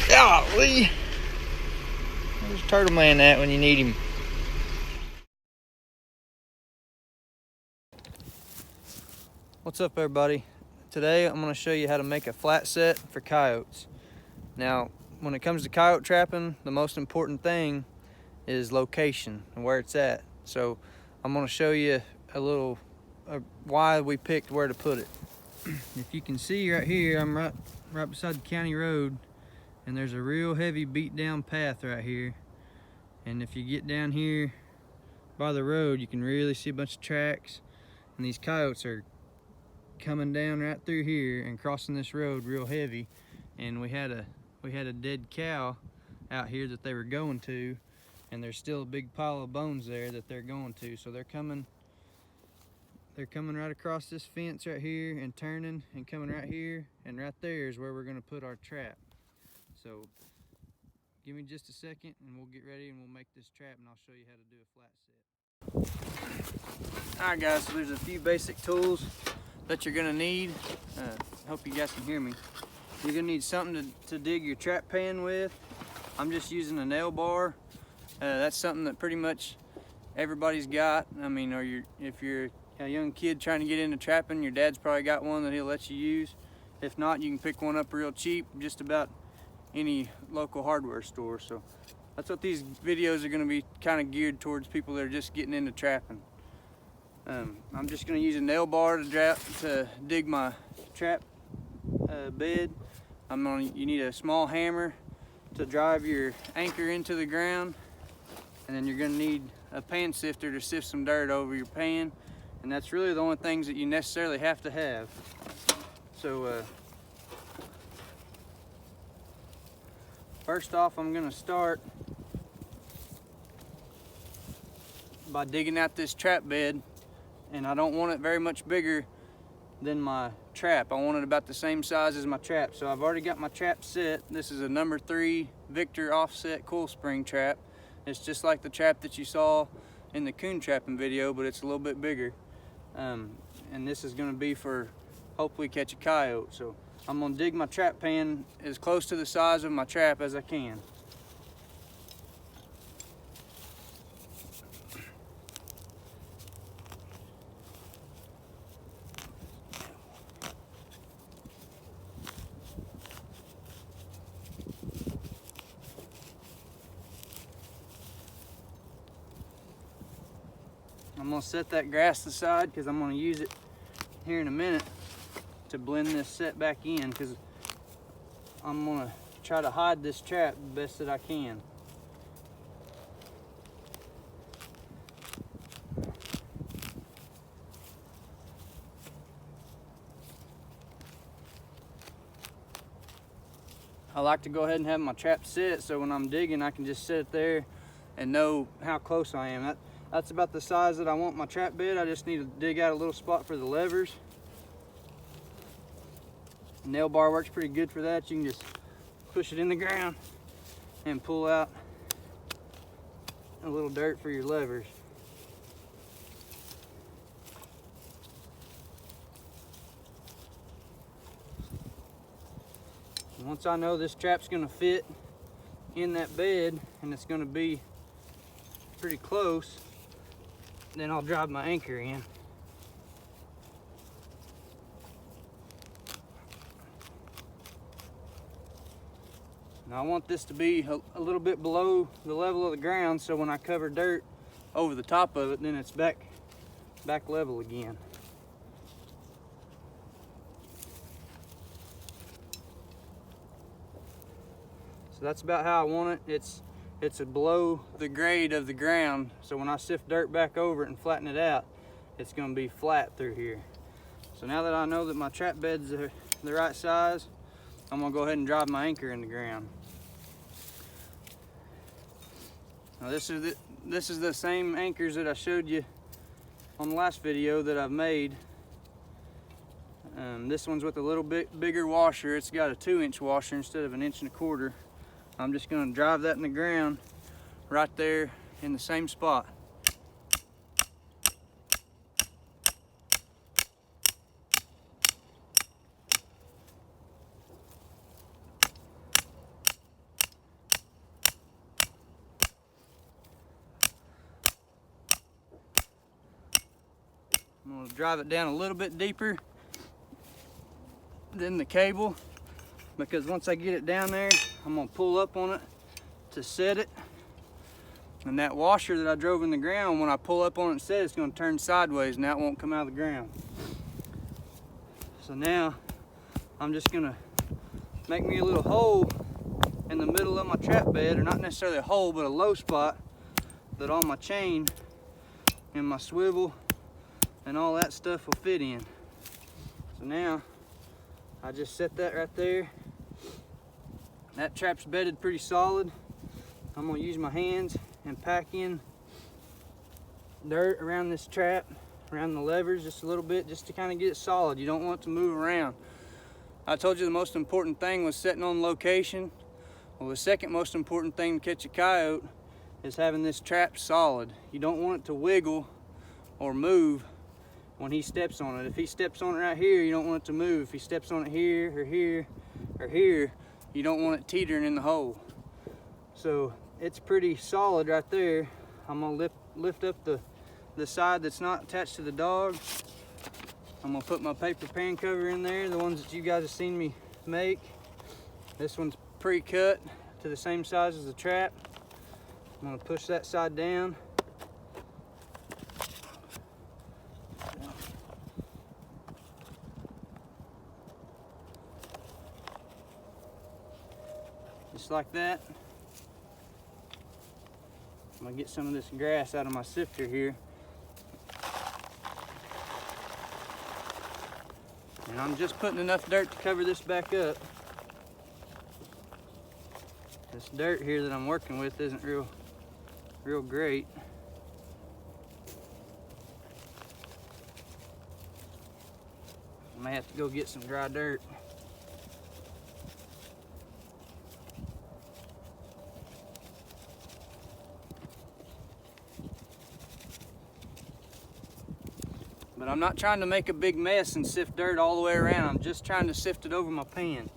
Golly, where's Turtle Man at when you need him? What's up, everybody? Today I'm going to show you how to make a flat set for coyotes. Now, when it comes to coyote trapping, the most important thing is location and where it's at. So I'm going to show you a little why we picked where to put it. If you can see right here, I'm right beside the county road, and there's a real heavy beat down path right here. And if you get down here by the road, you can really see a bunch of tracks, and these coyotes are coming down right through here and crossing this road real heavy. And we had a dead cow out here that they were going to, and there's still a big pile of bones there that they're going to. So they're coming right across this fence right here and turning and coming right here, and right there is where we're going to put our trap. So give me just a second and we'll get ready and we'll make this trap, and I'll show you how to do a flat set. Alright guys, so there's a few basic tools that you're going to need. Hope you guys can hear me. You're going to need something to dig your trap pan with. I'm just using a nail bar. That's something that pretty much everybody's got. I mean, if you're a young kid trying to get into trapping, your dad's probably got one that he'll let you use. If not, you can pick one up real cheap, just about any local hardware store. So that's what these videos are going to be kind of geared towards, people that are just getting into trapping. I'm just going to use a nail bar to dig my trap bed. You need a small hammer to drive your anchor into the ground, and then you're going to need a pan sifter to sift some dirt over your pan. And that's really the only things that you necessarily have to have. So first off, I'm going to start by digging out this trap bed, and I don't want it very much bigger than my trap. I want it about the same size as my trap. So I've already got my trap set. This is a number 3 Victor offset coil spring trap. It's just like the trap that you saw in the coon trapping video, but it's a little bit bigger. And this is going to be for hopefully catch a coyote. So I'm going to dig my trap pan as close to the size of my trap as I can. I'm going to set that grass aside because I'm going to use it here in a minute to blend this set back in, because I'm going to try to hide this trap the best that I can. I like to go ahead and have my trap set so when I'm digging I can just set it there and know how close I am. That's about the size that I want my trap bed. I just need to dig out a little spot for the levers. Nail bar works pretty good for that. You can just push it in the ground and pull out a little dirt for your levers. And once I know this trap's gonna fit in that bed and it's gonna be pretty close, then I'll drive my anchor in. Now I want this to be a little bit below the level of the ground, so when I cover dirt over the top of it, then it's back level again. So that's about how I want it. It's below the grade of the ground, so when I sift dirt back over it and flatten it out, it's going to be flat through here. So now that I know that my trap beds are the right size, I'm gonna go ahead and drive my anchor in the ground. Now this is the same anchors that I showed you on the last video that I've made. This one's with a little bit bigger washer. It's got a 2-inch washer instead of an 1.25 inch. I'm just gonna drive that in the ground right there in the same spot. I'm gonna drive it down a little bit deeper than the cable, because once I get it down there, I'm gonna pull up on it to set it. And that washer that I drove in the ground, when I pull up on it and set it, it's gonna turn sideways and that won't come out of the ground. So now I'm just gonna make me a little hole in the middle of my trap bed, or not necessarily a hole, but a low spot that all my chain and my swivel and all that stuff will fit in. So now I just set that right there. That trap's bedded pretty solid. I'm gonna use my hands and pack in dirt around this trap, around the levers just a little bit, just to kind of get it solid. You don't want it to move around. I told you the most important thing was setting on location. Well, the second most important thing to catch a coyote is having this trap solid. You don't want it to wiggle or move when he steps on it. If he steps on it right here, you don't want it to move. If he steps on it here or here or here, you don't want it teetering in the hole. So it's pretty solid right there. I'm gonna lift up the side that's not attached to the dog. I'm gonna put my paper pan cover in there, the ones that you guys have seen me make. This one's pre-cut to the same size as the trap. I'm gonna push that side down. Just like that. I'm gonna get some of this grass out of my sifter here. And I'm just putting enough dirt to cover this back up. This dirt here that I'm working with isn't real great. I may have to go get some dry dirt. But I'm not trying to make a big mess and sift dirt all the way around. I'm just trying to sift it over my pan,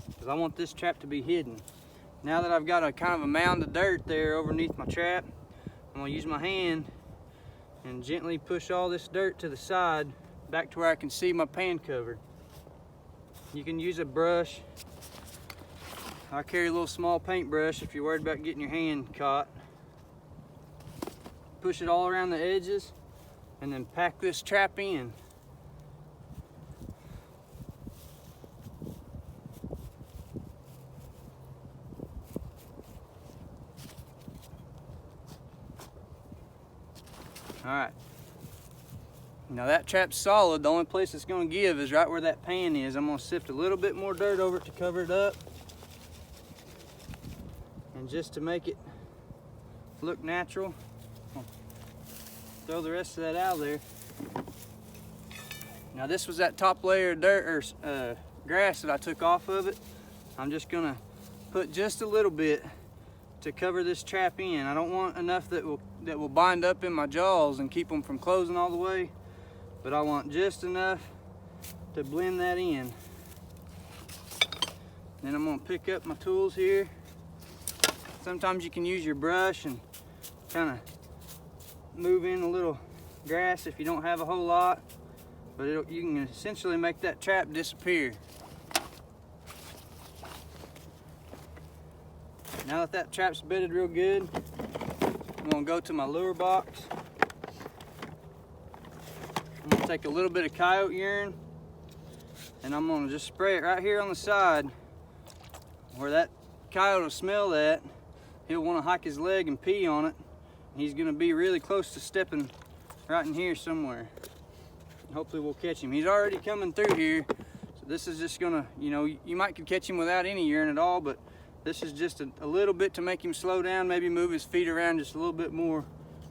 because I want this trap to be hidden. Now that I've got a kind of a mound of dirt there underneath my trap, I'm gonna use my hand and gently push all this dirt to the side back to where I can see my pan cover. You can use a brush. I carry a little small paintbrush if you're worried about getting your hand caught. Push it all around the edges and then pack this trap in. All right. Now that trap's solid. The only place it's gonna give is right where that pan is. I'm gonna sift a little bit more dirt over it to cover it up. And just to make it look natural, throw the rest of that out of there. Now this was that top layer of dirt or grass that I took off of it. I'm just gonna put just a little bit to cover this trap in. I don't want enough that will bind up in my jaws and keep them from closing all the way, but I want just enough to blend that in. Then I'm gonna pick up my tools here. Sometimes you can use your brush and kind of move in a little grass if you don't have a whole lot, but you can essentially make that trap disappear. Now that trap's bedded real good, I'm gonna go to my lure box. I'm gonna take a little bit of coyote urine and I'm gonna just spray it right here on the side where that coyote will smell that. He'll want to hike his leg and pee on it. He's gonna be really close to stepping right in here somewhere. hopefully we'll catch him. He's already coming through here. So this is just gonna, you know, you might could catch him without any urine at all, but this is just a little bit to make him slow down, maybe move his feet around just a little bit more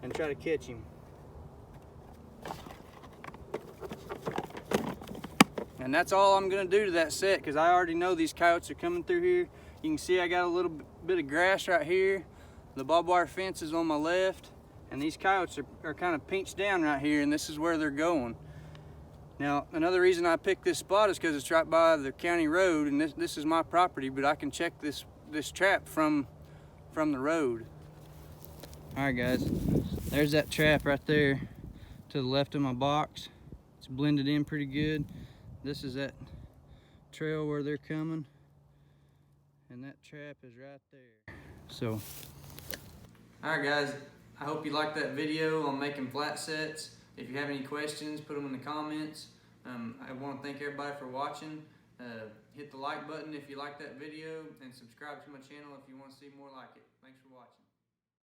and try to catch him. And that's all I'm gonna do to that set, because I already know these coyotes are coming through here. You can see I got a little bit of grass right here. The barbed wire fence is on my left, and these coyotes are kind of pinched down right here, and this is where they're going. Now, another reason I picked this spot is because it's right by the county road, and this is my property, but I can check this trap from the road. All right, guys, there's that trap right there to the left of my box. It's blended in pretty good. This is that trail where they're coming, and that trap is right there. So, all right, guys, I hope you liked that video on making flat sets. If you have any questions, put them in the comments. I want to thank everybody for watching. Hit the like button if you like that video, and subscribe to my channel if you want to see more like it. Thanks for watching.